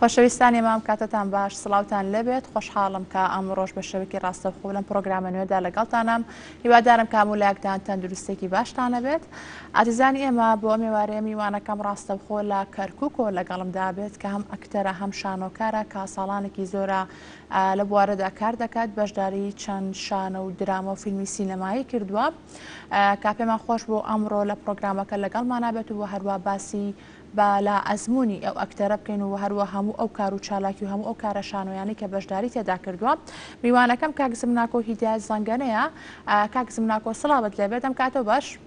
خۆشەویستانی مام کاتتان باش سڵاوتان لەبێت خۆشحاڵم کە ئەمڕۆژ بە شەوەی ڕاستەوخۆ لەم پرۆگرامە نوێدا لەگەڵتانم هیوادارم کامولایەکتان تەندروستێکی باشتانە بێت ئازیزانی ئێمە بۆ میوارەیە میوانەکەم ڕاستەوخۆ لە کەرکووکۆ لەگەڵمدا بێت کە هەم ئەکتەرە هەم شانۆکارە کە ساڵانێکی زۆرە لە بوارەدا کار دەکات بەشداری چەند شانە و درامە و فیلمی سینەمایی کردووە کا پێمان خۆش بۆ ئەمڕۆ لە پرۆگرامەکە لەگەڵمانە بێت و هەروە باسی بالا ئەزمموی ئەو ئەکتەرە بکەین و هەروە هەموو ئەو کار و چالاکی و هەموو ئەو کارە شانۆیانی کە بەشداری تێدا کردووە میوانەکەم کاکزم ناکۆ هیدایەت زەنگەنەیە کاکزم ناکۆ سڵاوت لێبێت ئەم کاتۆ باش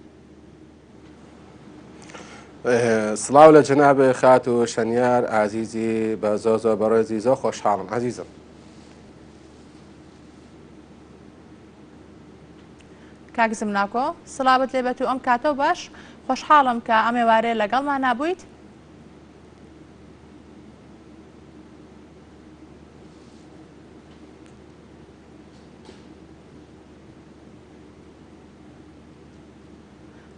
سڵاو لە جەنابێ خات و شەنیار ئازیزی بە زۆ بەڕێزی زۆر خۆشحاڵم عەزیزم کاکزم ناکۆ سڵاوت لێبێت و ئەم کاتۆ باش خۆشحاڵم کە ئەم ێوارەیە لەگەڵمان نابوویت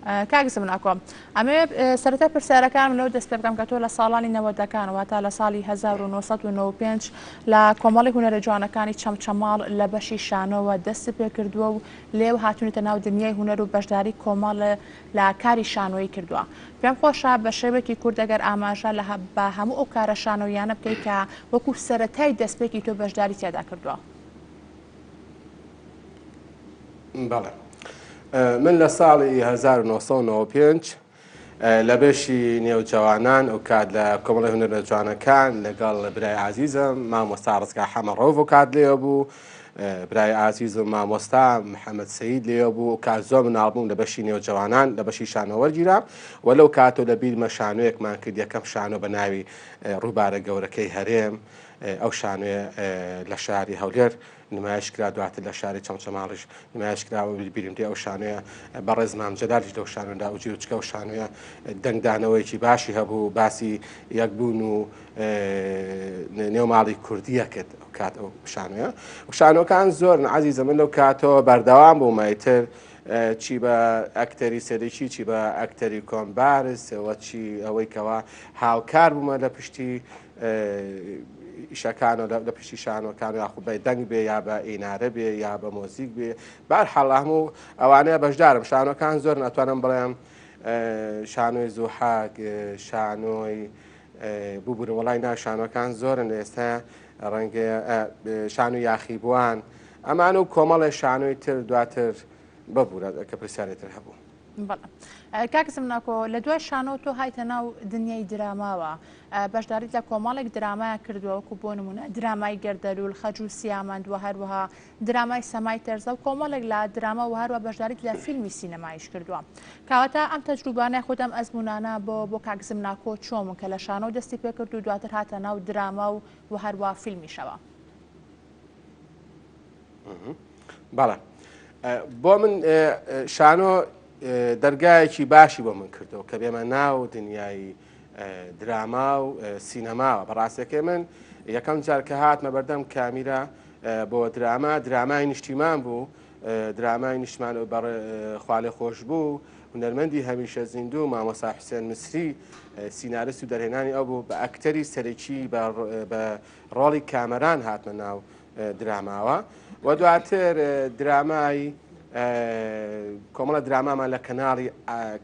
کاکزم ناکۆ ئەمێ سەرەتا پرسیارەکانم لەو دەست پێ بکەم کە تۆ لە ساڵانی 90ەکان واتە لە ساڵی 1995 لە کۆمەڵی هونەرە جوانەکانی چەمچەماڵ لە بەشی شانۆوە دەست پێ کردووە و لێو هاتوونیتە ناو دنیای هونەر و بەشداری کۆمەڵ لە کاری شانۆیی کردووە پێم خۆشە بە شێوێکی کورد ئەگەر ئاماژە لە بە هەموو ئەو کارە شانۆیانە بکەیت کە وەکو سەرەتای دەستپێکی تۆ بەشداری تێدا کردووە بەڵێ من لە ساڵی 1995 لە بەشی نێوجەوانان ئەو کات لە کۆمەڵی هونەرە جوانەکان لەگەڵ برای عەزیزم مامۆستا ڕزگا حەمەڕۆڤ و کات لێوە بوو برای عەزیزم مامۆستا محەممەد سەید لێوە بوو و کات زۆر مناڵ بووم لە بەشی نێوجەوانان لە بەشی شانۆ وەرگیرا و لەو کاتۆ لە بیرمە شانۆیەکمان کرد یەکەم شانۆ بە ناوی ڕووبارە گەورەکەی هەرێم ئەو شانۆیە لە شاری هەولێر نمایشکرا دواتر لە شاری چەمچەماڵیش نمایشکراوە بیرم دێ ئەو شانۆیە بەڕێز مامجەلالیش لەو شانۆدا و جیوچکە و شانۆیە دەنگدانەوەیکی باشی هەبوو باسی یەکبوون و نێوماڵی کوردیە کرد ئەو کات ئەو شانۆیە و شانۆکان زۆر عەزیزە من لەو کاتەوە بەردەوام بوو مایتر چی بە ئەکتەری سەرەکی چی بە ئەکتەری کۆمبارس ئەوە چی ئەوەی کەوا هاوکار بوومە لە پشتی ئیشەکانە لە پشتی شانۆکان یاخود بە دەنگ بێ یا بە ئینارە بێ یا بە مۆزیک بێ بەرحەڵ هەموو ئەوانەیە بەشدارم شانۆکان زۆر ناتوانم بڵێم شانۆی زوحاک شانۆی بووبوون وەڵای نا شانۆکان زۆرن ئێستا ڕەنگە شانۆی یاخیبووان ئەمان و کۆمەڵی شانۆی تر دواتر ببوورە کە پرسیارێتتر هەبوو کاکزم ناکۆ لە دوای شانۆ تۆ هایتە ناو دنیای دراماوە بەشداریت لە کۆمەڵێک درامایە کردووە وەکو بۆ نمونە درامای گەردەلوول خەج و سیامەند و هەروەها درامای سەمای تەرزە و کۆمەڵێک لە دراما و هەروە بەشداریت لە فیلمی سینەماییش کردووە کەواتە ئەم تەجروبانەی خودم ئەزمونانە بۆ کاکزم ناکۆ چۆم کە لە شانۆ دەستی پێ کرد و دواتر هاتە ناو دراما و هەروە فیلمیشەوە بەڵێ بۆ من شانۆ دەرگایەکی باشی بۆ من کردەوە کە بێمە ناو دنیای دراما و سینەماوە بەڕاستەکەی من یەکەم جار کە هاتمە بەردەم کامیرا بۆ درامای نیشتیمان بوو درامای نیشتمان خوالێ خۆش بوو هونەرمەندی هەمیشە زیندوو مامۆستا حوسێن مسری سینارست و دەرهێنانی ئەو بوو بە ئەکتەری سەرەکی بە ڕۆڵی کامەران هاتمە ناو دراماوە و دواتر درامای کۆمەڵە درامامان لە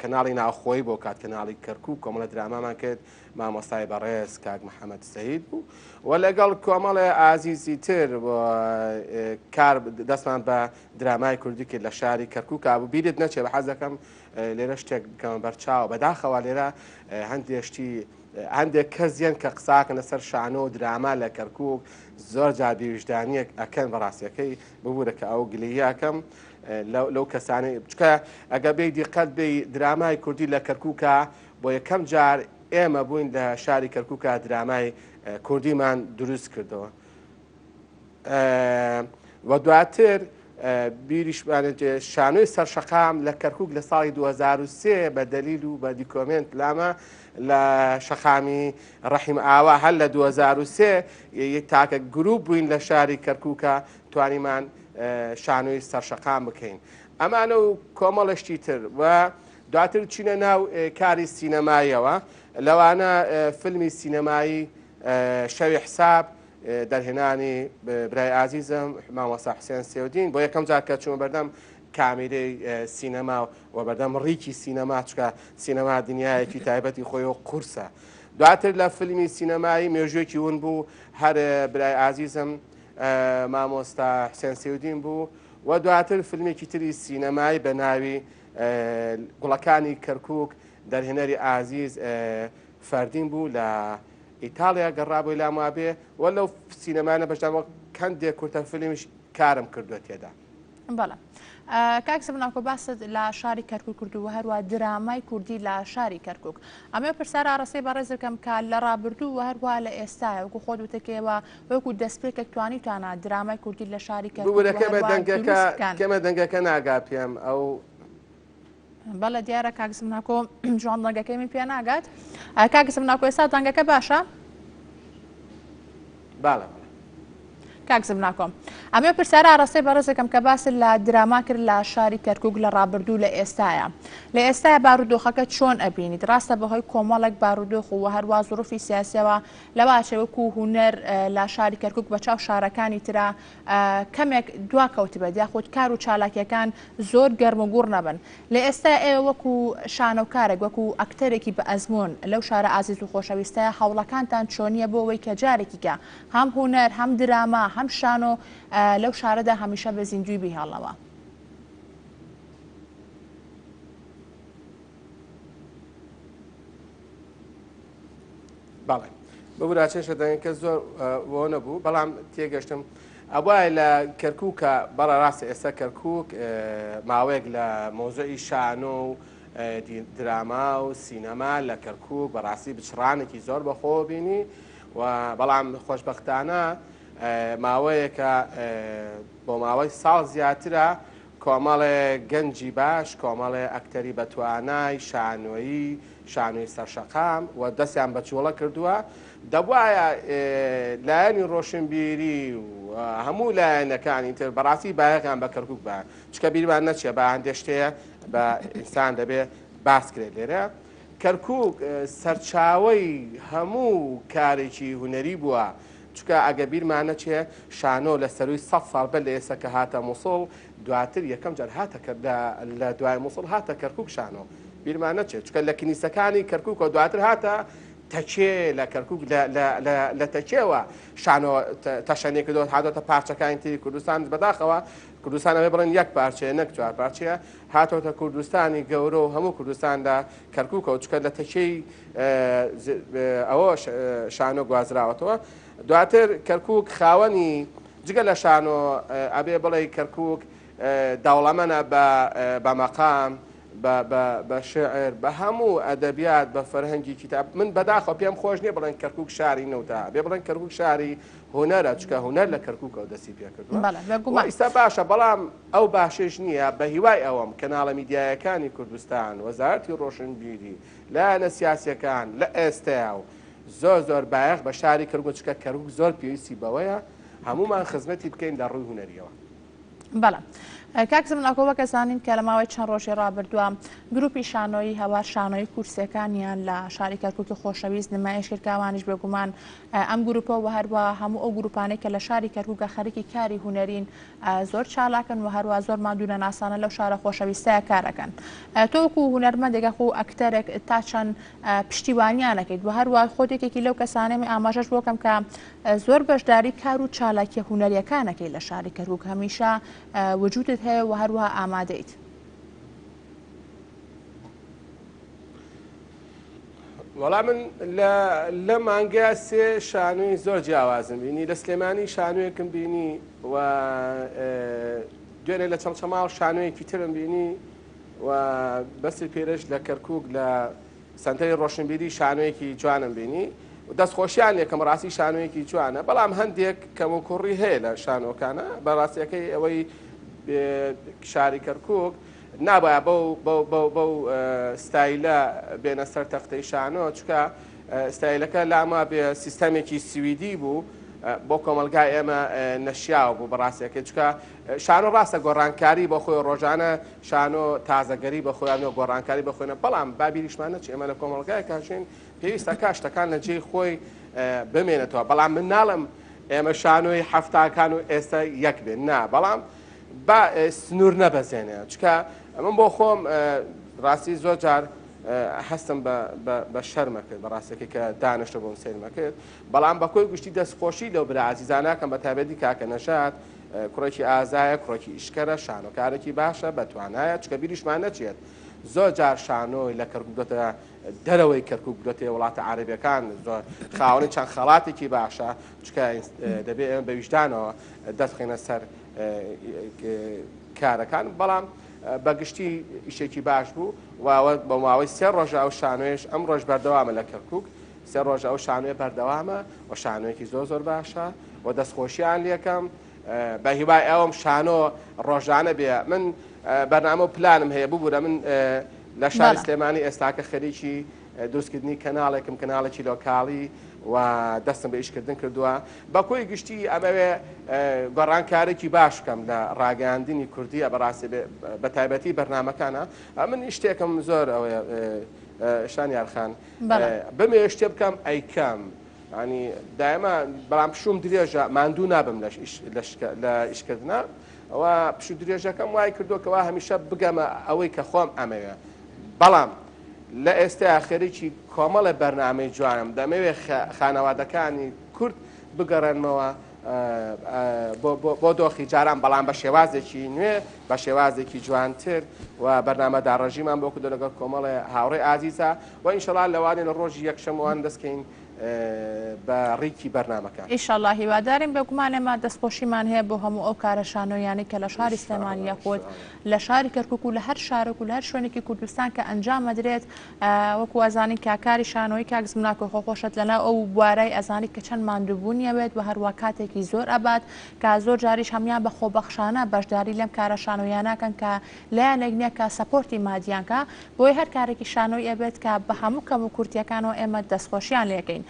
کەناڵی ناوخۆی بۆ کات کەناڵی کەرکووک کۆمەڵە درامامان کرد مامۆستای بەڕێز کاک محەممەد سەید بوو و لەگەڵ کۆمەڵێ ئازیزی تر کار دەستمان بە درامای کوردی کرد لە شاری کەرکووک بوو بیرت نەچێ بە حەز دەکەم لێرە شتێک بکەم بەرچاو بەداخەوە لێرە هەندێک کەسیان کە قساکەن لەسەر شانۆ و دراما لە کەرکووک زۆر جار بیرژدانیەک ئەکەن بەڕاستیەکەی ببوورە کە ئەو گلەیەکەم لەو کەسانەی بچکە ئەگە بێ دیقەت بێ درامای کوردی لە کەرکووکە بۆ یەکەم جار ئێمە بووین لە شاری کەرکووکە درامای کوردیمان دروست کردەوە و دواتر بیریشمانێت شانۆی سەرشەقام لە کەرکووک لە ساڵی 2003 بە دەلیل و بە دیکۆمنت لامە لە شەقامی ڕەحیم ئاوا هەر لە 2003 یەک تاکە گروپ بووین لە شاری کەرکووکە توانیمان شانۆی سەرشەقام بکەین ئەمانە و کۆمەڵشتی تر و دواتر چینە ناو کاری سینەماییەوە لەوانە فیلمی سینەمایی شەوی حساب دەرهێنانی برای ئازیزم مامۆستا حوسێن سێودین بۆ یەکەم جار کە چوومە بەردەم کامێرەی سینەما و بەردەم ڕیکی سینەما چکە سینەما دنیایەکی تایبەتی خۆی و قورسە. دواتر لە فیلمی سینەمایی مێژوێکی ون بوو هەر برای ئازیزم مامۆستا حوسێن سێودین بوو و دواتر فیلمێکی تری سینەمایی بە ناوی گوڵەکانی کەرکووک دەرهێنەری ئازیز فەردین بوو لە ئیتالیا گەڕابووی لامابێ و لەو سینەمانە بەشداوە کەندێک کورتە فیلمیش کارم کردووە تێدا. بەڵێ کاکسم ناکۆ باست لە شاری کەرکووک کردو و هەروە درامای کوردی لە شاری کەرکووک ئەمێ پرسیار ئاڕاستەی بەڕێزەکەم کە لە ڕابردوو و هەروە لە ئێستاە وەکو خۆت وتەکەوە وەکو دەستپێکێک توانیتانە درامای کوردی لە شاری کەمە دەنگەکە ناگا پێم ئەو بەڵە دیارە کاکسم ناکۆ جوان دەنگەکەمی پێ ناگات کاکسم ناکۆ ئێستا دەنگەکە باشە؟ باڵە کاکسم ناکۆم ئەمێ پرسیارە ئاڕاستەی بەڕێزەکەم کە باس لە دراما کرد لە شاری کەرکووک لە ڕابردوو لە ئێستاە لە ئێستای بارودۆخەکە چۆن ئەبینیت ڕاستە بەهۆی کۆمەڵێک بارودۆخ و هەروە زۆرفی سیاسیەوە لە باشەوەکو هوەر لە شاری کەرکووک بە چاو شارەکانی ترا کەمێک دواکەوت بێت یاخود کار و چالاکیەکان زۆر گەرم و گوڕ نەبن لە ئێستا ئێوە وەکو شانۆکارێک وەکو ئەکتەرێکی بە ئەزمۆن لەو شارە ئازیز و خۆشەویستە هەوڵەکانتان چۆنیە بۆ ئەوەی کە جارێکیکە هەم هوەر هەم دراما هەم شانۆ لەو شارەدا هەمیشە بە زیندوی بیهێڵەوە. بەڵێ بەوراچێشە دەنگەکە زۆر بۆ نەبوو بەڵام تێگەشتم ئەوای لە کەرکووکە بەڵە ڕاستە ئێستا کەرکووک ماوەیەک لە مۆزۆی شانۆ و دراما و سینەما لە کەرکووک بەڕاستی بچڕانێکی زۆر بەخۆ بینی و بەڵام خۆشبەختانە ماوەیەکە بۆ ماوەی ساڵ زیاترە کۆمەڵێ گەنجی باش کۆمەڵێ ئەکتەری بەتوانای شانۆی سەرشەقام و دەستیان بەچوڵە کردووە دەبواە لایەنی ڕۆشنبیری و هەموو لایەنەکانی تر بەڕاستی بایەکان بە کەرکووک بە چکە بیرمان نەچێ بە هەندێک شتەیە بە ئینسان دەبێ باسکرێت لێرە کەرکووک سەرچاوەی هەموو کارێکی هونەری بووە چکە ئەگە بیرمانە چێ شانۆ لە سەروی 100 ساڵ بە لە ئێستا کە هاتە مووسڵ دواتر یەکەم جار هاتە لە دوای مووسڵ هاتە کەرکووک شانۆ بیرمانە چێت چکە لە کنیسەکانی کەرکووک و دواتر هاتە تەچێ لە کەرکووک لە تەچێوە شانۆ تەشەنێک کردەوە هاتۆتە پارچەکانی تری کوردستان بەداخەوە کوردستان ئەوێ بڵێن یەک پارچەیە نەک چوار پارچەیە هاتۆتە کوردستانی گەورە و هەموو کوردستان لە کەرکووکەوە چکە لە تەچەی ئەوە شانۆ گوازراوەتەوە دواتر کەرکووک خاوەنی جگە لە شانۆ ئەبێ بڵێ کەرکووک داوڵەمەنە بە مەقام بە شعر بە هەموو ئەدەبیات بە فەرهەنگی کتاب من بەداخەوە پێم خۆش نییە بڵێن کەرکووک شاری نەوتا بێ بڵێن کەرکووک شاری هوەرە چکە هوەر لە کەرکووکەوە دەستی پێ کردووە ئیستا باشە بەڵام ئەو باشش نییە بە هیوای ئەوەم کەناڵە میدیایەکانی کوردستان وەزارەتی ڕۆشنبیری لایەنە سیاسیەکان لە ئێستا و زۆر بایەخ بە شاری کەرکووک چکە کەرکووک زۆر پێویستی بەوەیە هەمومان خزمەتی بکەین لە ڕووی هونەریەوە. بەڵێ کاکسم ناکۆ کەسانین کە لە ماوەی چەند ڕۆژی ڕابردووە گروپی شانۆی هەوار شانۆی کورسەکانیان لە شاری کەرکووکی خۆشەویست نمایش کردکاوانیش بێگومان ئەم گروپە و هەروە هەموو ئەو گروپانەی کە لە شاری کەرکووکە خەریکی کاری هونەرین زۆر چالاکن و هەروە زۆر مادوونە ناسانە لەو شارە خۆشەویستەیە کارەکەن تۆ وەکو هونەرمەندێک خۆ ئەکتەرێک تا چەند پشتیوانیانەکەیت و هەروە خۆتێکێکی لەو کەسانەی ئاماژەش بۆکەم کە زۆر بەشداری کار و چالاکی هونەریەکانەکەی لە شاری کەرکووک هەمیشە وجودت هەیە و هەروە ئامادەیت. وەڵام من لە مانگای سێ شانۆی زۆر جیاوازم بینی لە سلێمانی شانۆیەکم بینی و دوێنێ لە چەمچەماڵ شانۆیەکی ترم بینی و بەسی پێرش لە کەرکووک لە سنتەری ڕۆشنبیری شانۆیەکی جوانم بینی دەستخۆشیان یەکەم ڕاستی شانۆیەکی جوانە بەڵام هەندێک کەم و کوڕی هەیە لە شانۆکانە بەڕاستیەکەی ئەوەی شاری کەرکووک نابایە بەو ستایلە بێنە سەر تەختەی شانۆ چکە ستایلەکە لاما بێ سیستەمێکی سویدی بوو بۆ کۆمەلگای ئێمە نەشیاو بوو بەڕاستیەکە چکە شانۆ ڕاستە گۆڕانکاری بە خۆی ڕۆژانە شانۆ تازەگەری بە خۆیانەوە گۆڕانکاری بەخۆینە بەڵام بابیریشمانە چ ئێمە لە کۆمەلگای کاشین پێویستە کا شتەکان لە جێی خۆی بمێنێتەوە بەڵام من ناڵم ئێمە شانۆی هەفتاکان و ئێستا یەک بێن نا بەڵام با سنوور نەبەزێنێ چکە من بۆ خۆم ڕاستی زۆر جار هەستم بە شەرمە کرد بە ڕاستەکە کە دانیشتە بۆم سێرمە کرد بەڵام بە کۆی گشتی دەستخۆشی لەو برا عزیزانەکەم بە تایبەتی کاکە نەشات کوڕێکی ئازایە کوڕێکی ئیشکەرە شانۆکارێکی باشە بەتوانایە چکە بیریشمان نەچێت زۆر جار شانۆی لە کەرکووکدۆتە دەرەوەی کەرکووک دۆتێ وڵاتە عەرەبیەکان زۆر خاوەنی چەند خەڵاتێکی باشە چکە دەبێت ئێمە بە ویجدانەوە دەستخینە سەر کارەکان بەڵام بەگشتی ئیشێکی باش بوو بە ماوەی 3 ڕۆژ ئەو شانۆیش ئەم ڕۆژ بەردەوامە لە کەرکووک 3 ڕۆژ ئەو شانۆی بەردەوامە و شانۆیەکی زۆر باشە و دەستخۆشییان لێکەم بە هیوای ئەوم شانۆ ڕۆژانە بێ من بەرنامە و پلانم هەیە ببوورە من لە شاری سلێمانی ئێستاکە خەریکی دروستکردنی کەناڵێکم کەناڵێکی لۆکاڵی و دەستم بە ئیشکردن کردووە بە کۆی گشتی ئەمەوێ گۆڕانکارێکی باش بکەم لە ڕاگەاندنی کوردیە بەڕاستی بە تایبەتی بەرنامەکانە من شتێکم زۆر ئەوەیە شانیارخان بمێ شتێ بکەم ئەیکەم ینی دایمە بەڵام پشوم درێژە ماندوو نابم لە ئیشکردنە ئەوە پشو درێژەکەم وای کردوکەوە هەمیشە بگەمە ئەوەی کە خۆم ئەمەوێ بەڵام لە ئێستا خێریکی کۆمەڵە بەرنامەی جوانم دەمەوێت خانەوادەکانی کورد بگەڕێنمەوە بۆ دۆخی جاران بەڵام بە شێوازێکی نوێ بە شێوازێکی جوانتر و بەرنامەدا ڕژیمان بۆ کردو لەگەڵ کۆمەڵی هاوڕێ ئازیزە و ئینشەڵا لەوانێ لە ڕۆژی یەکشەمەوان دەستکەین بە ڕێکی بەرنامەکان ئینشەڵڵا هیوادارین بێگومانێمە دەستخۆشیمان هەیە بۆ هەموو ئەو کارە شانۆیانی کە لە شاری سلێمانی یاخۆت لە شاری کەرکووک و لە هەر شارێک و لە هەر شوێنێکی کوردستان کە ئەنجام ئەدرێت وەکو ئازانی کاکاری شانۆی کاکزمناکۆ خۆخۆشت لەنا ئەو بوارەی ئەزانی کە چەند ماندووبوونیە بێت و هەروە کاتێکی زۆر ئەبات کە زۆر جاریش هەمیان بە خۆبەخشانە بەشداری لەم کارە شانۆیانەکەن کە لایەنێک نییە کە سەپۆرتی مادیانکە بۆی هەر کارێکی شانۆی ئەبێت کە بە هەموو کەم و کورتیەکانەوە ئێمە دەستخۆشیان لێکەین.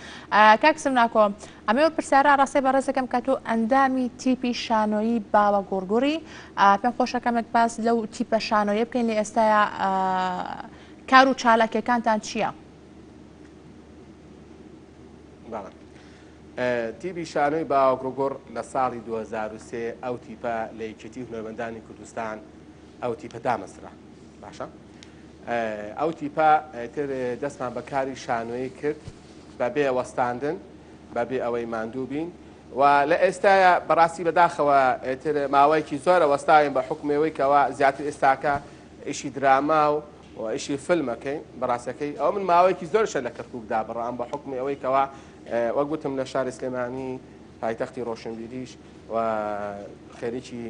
کاکسم ناکۆ ئەمێ پرسیارە ڕاستی بەڕێزەکەم کە تۆ ئەندامی تیپی شانۆیی باوە گوڕگوڕی پێم خۆشەکەمێک باس لەو تیپە شانۆیە بکەین لە ئێستاە کار و چالاکیەکانتان چییە؟ تیپی شانۆی باوە گوڕگوڕ لە ساڵی 2003 ئەو تیپە لە یەکێتی هونەرمەندانی کوردستان ئەو تیپە دامەزرا باشە ئەو تیپە تر دەستمان بە کاری شانۆیی کرد بەبێ وەستاندن بەبێ ئەوەی ماندوو بین و لە ئێستاە بەڕاستی بەداخەوە تر ماوەیەکی زۆرە وەستاوین بە حکومەوەی کەەوە زیاتر ئێستاکە ئیشی دراما و ئیشی فیلمەکەین بەڕاستەکەی ئەو من ماوەیەکی زۆرشە لە کەرکووکدا بڕام بە حکمی ئەوەی کەەوە وەک گوتم لە شاری سلێمانی پایتەختی ڕۆشنبیریش و خێریکی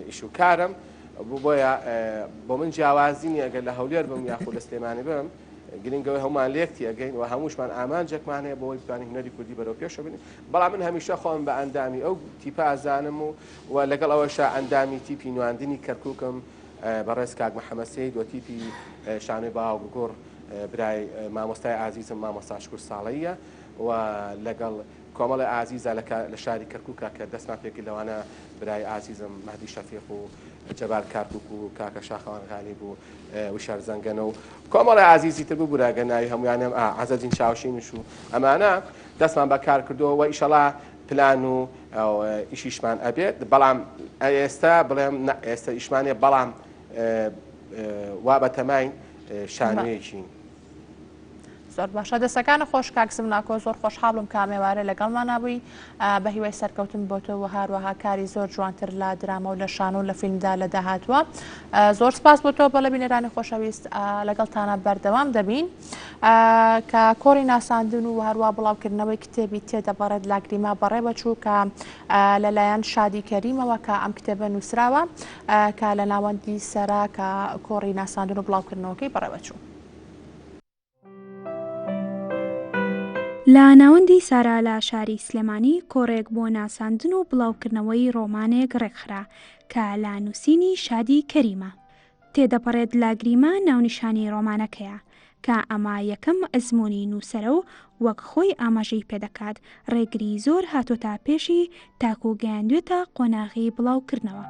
ئیش و کارم بۆیە بۆ من جیاوازینی ئەگەر لە هەولێر بم یاخود لە سلێمانی بم گرنگەوەی هەمومان لێکتی ئەگەین و هەمووشمان ئامانجێکمانەیە بۆی بتوانین هونەری کوردی بەرەو پێشە بین بەڵام من هەمیشە خۆم بە ئەندامی ئەو تیپە ئازانم و لەگەڵ ئەوەشە ئەندامی تیپی نواندنی کەرکووکم بەڕێز کاک محەممەد سەید و تیپی شانۆی باوە گوڕ برای مامۆستای ئازیزم مامۆستا شکور ساڵەیە و لەگەڵ کۆمەڵی ئازیزە لە شاری کەرکووکە کە دەستمان پێکی لەوانە برای ئازیزم مەهدی شەفیق و جەبار کارکووک و کاکە شاخەوان غالیب و وشار زەنگەنە و کۆمەڵی ئازیزی تر بوو براگەناوی هەمویانم عەزەدین چاوشینش و ئەمانە دەستمان بەکار کردەوە و ئیشەڵا پلان و ئیشیشمان ئەبێت بەڵام ئێستا بڵێم ئێستا ئیشمانێ بەڵام وا بە تەماین شانۆیەکی زۆر باشە دەستەکانە خۆش کاکسم ناکۆ زۆر خۆشحاڵم کامێوارە لەگەڵمان نبووی بە هیوای سەرکەوتن بۆ تۆ و هاروەها کاری زۆر جوانتر لە دراما و لە شانۆ و لە فیلمدا لە داهاتوە زۆر سپاس بۆ تۆ بەڵە بینەرانی خۆشەویست لەگەڵتانە بەردەوام دەبین کە کۆڕی ناساندن و هەروە بڵاوکردنەوەی کتێبی تێدەبڕێت لاگریما بەڕێ بەچوو کە لەلایەن شادی کەریمەوە کە ئەم کتێبە نووسراوە کە لە ناوەندی سەرا کە کۆڕی ناساندن و بڵاوکردنەوەکەی بەڕێ بەچوو. لە ناوەندی سارا لە شاری سلێمانی کۆڕێک بۆ ناساندن و بڵاوکردنەوەی ڕۆمانێک ڕێکخرا کە لە نووسینی شادی کەریمە تێدەپەڕێت لاگریما ناونیشانی ڕۆمانەکەیە کە ئەمە یەکەم ئەزمموی نووسەرە و وەک خۆی ئاماژەی پێدەکات ڕێگری زۆر هاتۆتا پێشی تاکو گەیاندوێتە قۆناغی بڵاوکردنەوە.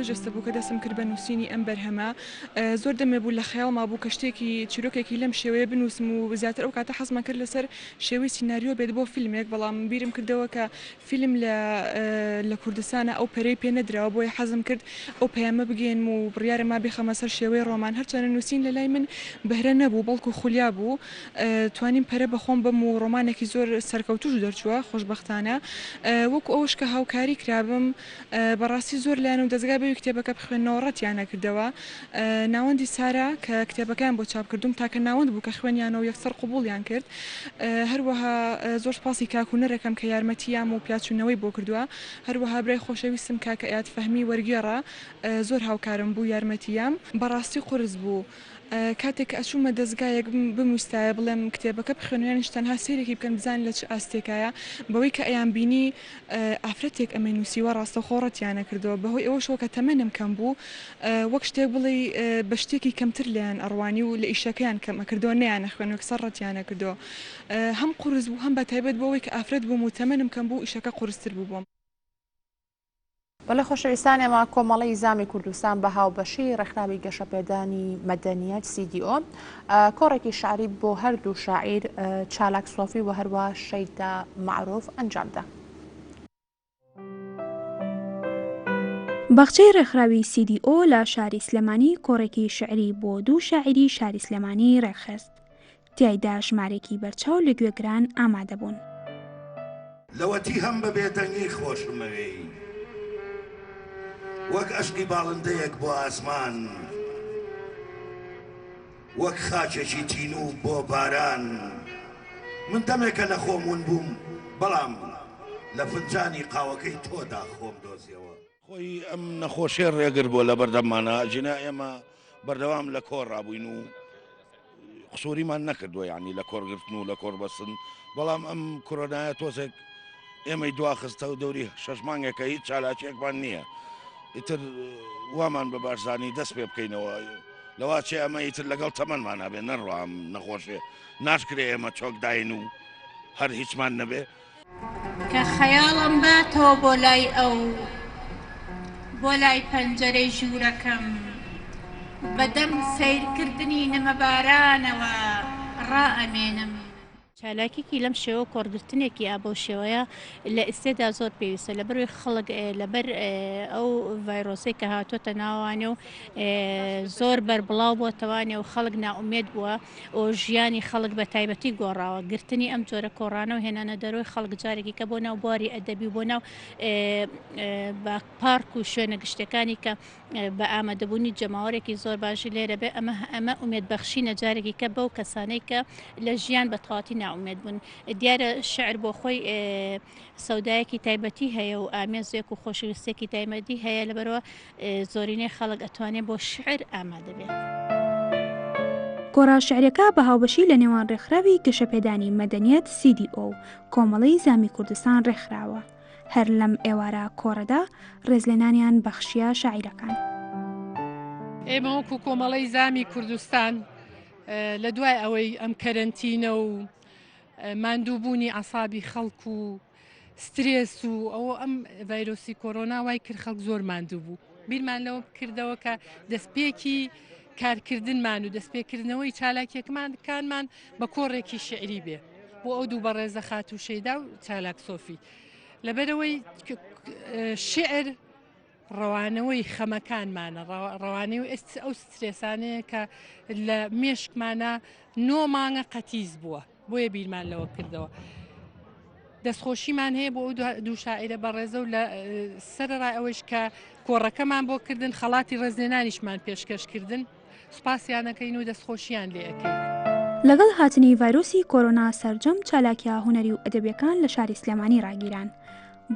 بەجەستە بوو کە دەستم کرد بە نووسینی ئەم بەرهەمە زۆر دەمێ بوو لە خەیاڵما بوو کە شتێکی چیرۆکێکی لەم شێوەیە بنووسم و زیاتر ئەو کاتە حەزمان کرد لەسەر شێوەی سیناریۆ بێت بۆ فیلمێک بەڵام بیرم کردەوە کە فیلم لە کوردستانە ئەو پەرەی پێ نەدراوە بۆیە حەزم کرد ئەو پەیامە بگەین و بڕیارە ما بخەمە سەر شێوەی ڕۆمان هەرچەنە نووسین لە لای من بەهرە نەبوو بەڵکو خولیا بوو توانیم پەرە بەخۆم بم و ڕۆمانێکی زۆر سەرکەوتوش دەرچووە خۆشبەختانە وەکو ئەوش کە هاوکاری کرابم بەڕاستی زۆر لایەن و دەستگا بەوی کتێبەکە بخوێنەوە ڕەتیان نەکردەوە ناوەندی سارا کە کتێبەکەیان بۆ چاپ کردوم تاکە ناوەند بوو کە خوێنیانەوە یەکسەر قبوڵیان کرد هەروەها زۆر سپاسی کاکوونەرەکەم کە یارمەتیام و پیاچوونەوەی بۆ کردووە هەروەها برای خۆشەویستم کاکە ئەیاد فەهمی وەرگێڕە زۆر هاوکارم بوو یارمەتیام بەڕاستی قورس بوو کاتێک ئەچوومە دەستگایەک بمویستایە بڵێم کتێبەکە بخوێنیانش تەنها سێرێکی بکەن بزان لە چ ئاستێکایە بەوەی کە ئەیان بینی ئافرەتێک ئەمە نووسیوە ڕاستە خۆڕەتیانە کردەوە بەهۆی ئەوەشەوە کە تەمەنم کەم بوو وەک شتێک بڵێ بە شتێکی کەمتر لیان ئەڕوانی و لە ئیشەکەیان کەمە کردەوە نیانە خوێن وەک سەرڕەتیانە کردەوە هەم قورس بوو هەم بە تایبەت بەوەی کە ئافرەت بووم و تەمەنم کەم بوو ئیشەکە قورستر بوو بووم. بەڵێ خۆشەویستان ئێمە کۆمەڵی زامی کوردستان بە هاوبەشی ڕێکخراوی گەشەپێدانی مەدەنیەت CDO کۆڕێکی شعری بۆ هەردوو شاعیر چالاک سۆفی و هەروە شەیدا معروف ئەنجامدا. باخچەی ڕێکخراوی CDO لە شاری سلێمانی کۆڕێکی شعری بۆ دوو شاعری شاری سلێمانی ڕێکخست. تیایدا ژمارێکی بەرچاو لە گوێگران ئامادە بوون. لەوەتی هەم بە بێدەنگی خۆشمەوەی وەک ئەشقی باڵندەیەک بۆ ئاسمان وەک خاچێکی تینوو بۆ باران من دەمێکە لە خۆمون بووم بەڵام لە فنجانی قاوەکەی تۆدا خۆم دۆزیەوە خۆی ئەم نەخۆشێ ڕێگر بۆ لە بەردەمانە جنا ئێمە بەردەوام لە کۆڕ ڕابووین و قسووریمان نەکردووە یعنی لە کۆرگرتن و لە کۆڕ بەستن بەڵام ئەم کۆرۆنایە تۆزێک ئێمەی دواخستە و دەوری 6 مانگێکە هیچ چالاکێکمان نییە ئیتر وامان بە باشزانی دەست پێ بکەینەوە لەوا چێ ئەمە ئیتر لەگەڵ تەمەنمان هەبێ نەڕوام نەخۆشێ ناشکرێ ئێمە چۆکداین و هەر هیچمان نەبێ کە خەیاڵم باتەوە بۆ لای ئەو بۆ لای پەنجەرەی ژوورەکەم بەدەم سیرکردنی نەمەبارانەوە ڕائەمێنم چالاکێکی لەم شێوە کۆڕگرتنێکی ئابۆ شێوەیە لە ئێستێدا زۆر پێویستە لەبەروی خەڵک لەبەر ئەو ڤایرۆسی کە هاتوۆتە ناوانێ و زۆر بەربڵاو بۆتەوانێ و خەڵک ناومێت بووە و ژیانی خەڵک بە تایبەتی گۆڕاوە گرتنی ئەم جۆرە کۆڕانە و هێنانە دەرۆی خەڵک جارێکی کە بۆ ناو بواری ئەدەبی بۆ ناو پارک و شوێنە گشتەکانی کە بە ئامادەبوونی جەماوەرێکی زۆر باشی لێرە بێ ئەمە ئومێدبەخشینە جارێکی کە بەو کەسانەی کە لە ژیان بە تەواتی ناومێت بوون دیارە شعر بۆ خۆی سەودایەکی تایبەتی هەیە و ئامێزێک و خۆشەویستێکی تایبەتی هەیە لەبەرەوە زۆرینەی خەڵک ئەتوانێت بۆ شعر ئامادە بێت. کۆڕا شعرەکە بە هاوبەشی لە نێوان ڕێکخراوی گەشەپێدانی مەدەنیەت CDO و کۆمەڵەی زامی کوردستان ڕێکخراوە. هەر لەم ئێوارە کۆڕەدا ڕێزلێنانیان بەخشیە شاعیرەکان. ئێمە وەکو کۆمەڵەی زامی کوردستان لە دوای ئەوەی ئەم کەرەنتینە و ماندووبوونی ئەسابی خەڵک و سترێس و ئەوە ئەم ڤایرۆسی کۆرۆنا وای کرد خەڵک زۆر ماندوو بوو بیرمان لەوە کردەوە کە دەستپێکی کارکردنمان و دەستپێکردنەوەی چالاکیەکانمان بە کۆڕێکی شعری بێ بۆ ئەو دوو بەڕێزە خات و شەیدا و چالاک سۆفی لەبەرەوەی شعر ڕەوانەوەی خەمەکانمانە ڕەوانەی ئەو سترێسانەیە کە لە مێشکمانە 9 مانگە قەتیز بووە بۆیە بیرمان لەوە کردەوە دەستخۆشیمان هەیە بۆ دوو شاعرە بەڕێزە و لە سەرڕای ئەوەش کە کۆڕەکەمان بۆ کردن خەڵاتی ڕێزلێنانیشمان پێشکەشکردن سوپاسیانەکەین و دەستخۆشیان لێ ئەەکەین. لەگەڵ هاتنی ڤایرۆسی کۆرۆنا سەرجەم چالاکیە هوەری و ئەدەبیەکان لە شاری سلێمانی ڕاگیران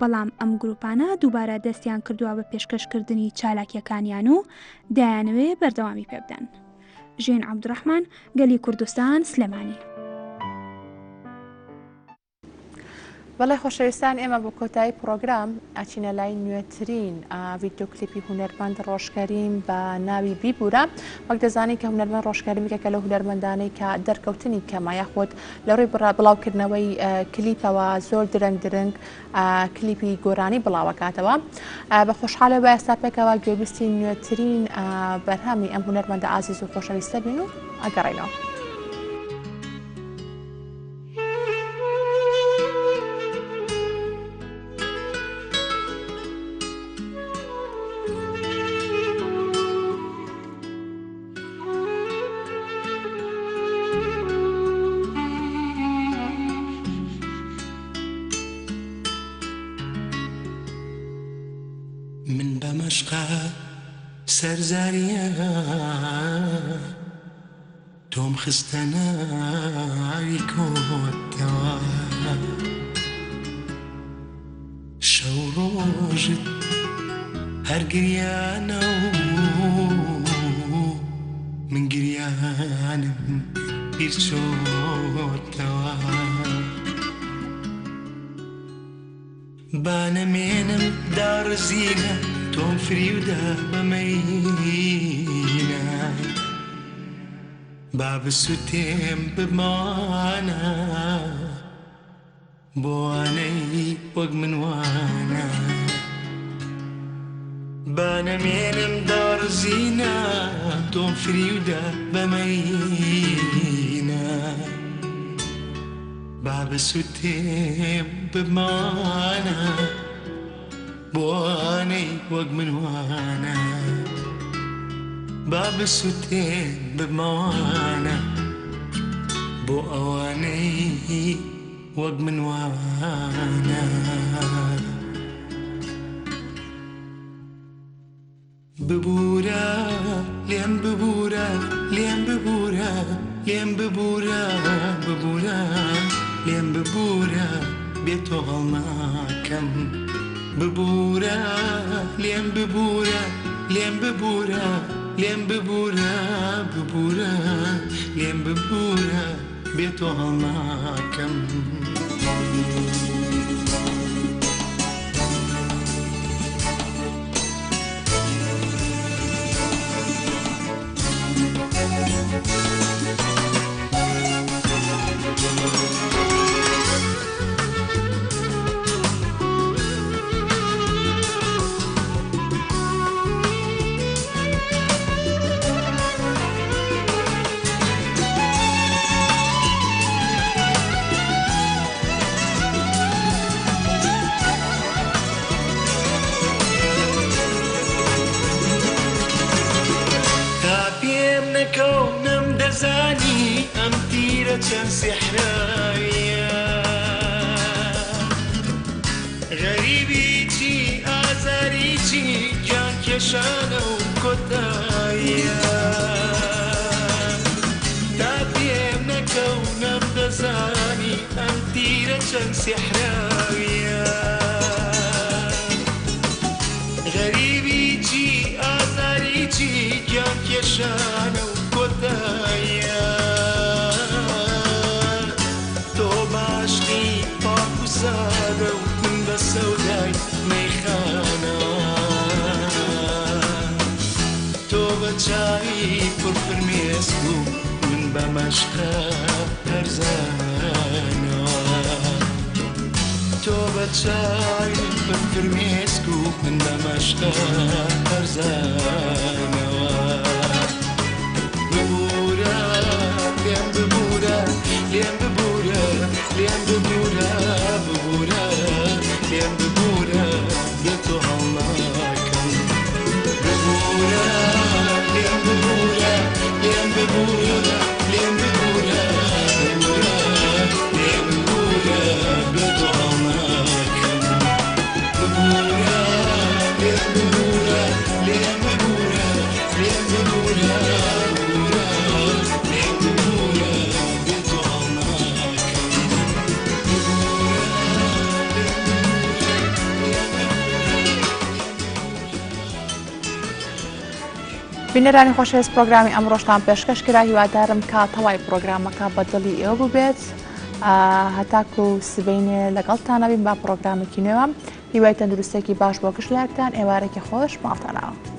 بەڵام ئەم گروپانە دووبارە دەستیان کردووە بە پێشکەشکردنی چالاکیەکانیان و دایانەوێ بەردەوامی پێبدەن. ژین عەبدوڕەحمان گەلی کوردستان سلێمانی. بەڵێ خۆشەویستان ئێمە بۆ کۆتایی پرۆگرام ئاچینە لای نوێترین ڤیدیۆ کلیپی هونەرمەند ڕۆژکەریم بە ناوی بیبورە. وەک دەزانین کە هونەرمەند ڕۆژکاری میکە لەو هونەرمەندانەی کە دەرکەوتنی کەمە یاخۆت لە ڕووی بڵاوکردنەوەی کلیپەوە زۆر درەنگ کلیپی گۆرانی بڵاوەکاتەوە. بە خۆشحاڵە بە ئێستا پێکەوە گوێبیستی نوێترین بەرهەمی ئەم هونەرمەندە ئازیز و خۆشەویستە بین و ئەگەڕێنەوە. من بمشقة سرزارية توم خستنا عيكوتوا شوروجت هرقريانا من قريان بيرشوتوا بانا مينم دار زينة توم فريودا بمينا باب السوتيم بمانا بواني وق من وانا بانا مينم دار زينة توم فريودا بمينا باب السوتيم بمانا بواني وق من وانا باب السوتيم بمانا بو اواني وق من وانا ببورا لين ببورا لين ببورا لين ببورا ببورا لين ببورا بيتو غلناكم ببورا لين ببورا لين ببورا لين ببورا ببورا لين ببورا بيتو غلناكم زاني أم تيرة سحرايا غريبيتي آزاريتي جان كشانة وكتايا تابيمنا كونم دزاني أم تيرة سحرايا غريبيتي آزاريتي جان كشانة وكتايا تو باشقي باكو سادة ومن بسوداي ميخانا تو بچاي فرفر ميسكو من بمشقة هرزانا تو بچاي فرفر ميسكو من بمشقة هرزانا ببورا لين ببورا لين ببورا لين ببورا ببورا لين ببورا بيتو هلاكم ببورا لين ببورا لين ببورا لين ببورا ببورا لين ببورا بيتو هلاكم ببورا لين ببورا لين ببورا لين ببورا بینەرانی خۆشەویست پرۆگرامی ئەمڕۆشتان پێشکەش کرا هیوادارم کە تەواوی پرۆگرامەکە بەدڵی ئێوە ببێت هەتاکو و سبەینێ لەگەڵتانەبین با پرۆگرامێکی نوێوە هیوای تەندروستێکی باش بۆ گشت لایەکتان ئێوارێکی خۆش ماڵتانەوە.